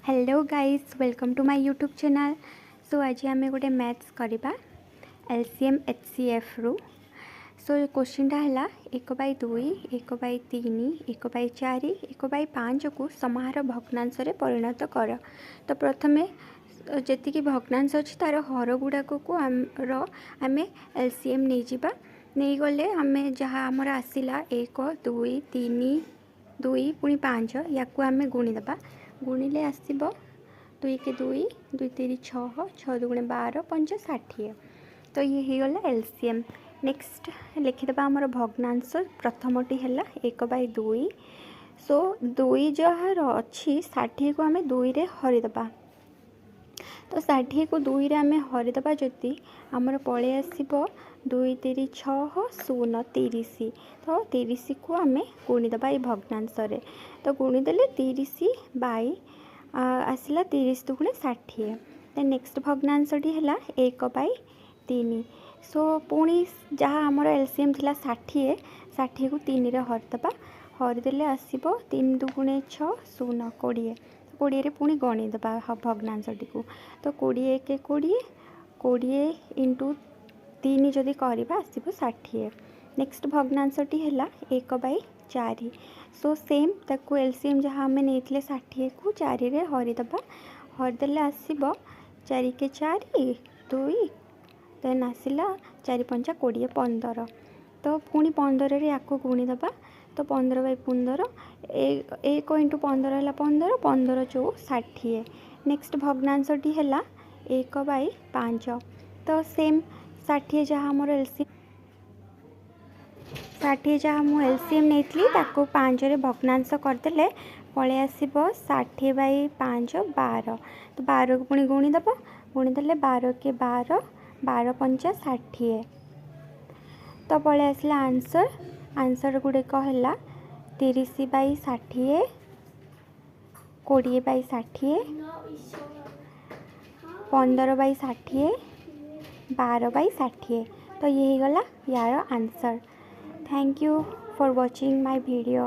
Hello guys, welcome to my YouTube channel. So आज आम गोटे मैथ्स करवा एलसीएम एचसीएफ रु। सो क्वेश्चन है 1/2 1/3 1/4 1/5 को समाहार भग्नांश परिणत कर। तो प्रथम जी भग्नांश अच्छी तार हर गुड़ाक को आम एलसीएम नहीं गले आम जहाँ आमर आसला 1 2 3 2 पुणी 5 या आम गुणीदे गुणिले आसब 2 के 2 2 3 6 6 2 12 5 60। तो ये होगा एलसीएम। नेक्स्ट लिखिदे आमर भग्नांश प्रथमटी है 1/2। सो 2 जार अच्छी 60 को आम 2 रे हरिदे। तो 60 को 2 रे आम हरिदे जदि आमर पलि आसब 2 3 6 0 30। तो 30 को आम गुणीदे ये भग्नांश। तो गुणीदेले 30 बाई आसला 30 दुगुणे 60। नेक्स्ट भग्नांशटी है 1/3। सो पुणी जहाँ आमर एलसीएम थी 60 60 को 3 रे हरिदे हरिदेले आसब 3 दुगुणे 6 0 20 20 पुणी गणीदे भग्नांशटी को। तो 20 के 20 20 इंटू 3 जदि करवा आसब 60। नेक्स्ट भग्नांशटी है 1/4। सो सेम ताकू एलसीएम जहाँ आम नहीं 60 को 4 रे हरिदे हरिदेले आसब 4 के 4 2 देन आसला 4 5 20 15। तो पुणी 15 या गुणीदे। तो 15/15 1 इंटू 15 है 15 15 चौ 60। नेक्स्ट भग्नांशटी है 1/5। तो सेम 60 जहाँ आम एलसीएम 60 जहाँ मु एलसीएम नहीं 5 रे भग्नांश करदे पलि आसब 60/5 12। तो 12 को पुणी गुणीदे गुणीदेले 12 के 12 12 5 60। तो पलि आसला आंसर। आंसर गुड़िक है 30/60 20/60 15/60 12/60। तो ये गला यार answer. Thank you for watching my video.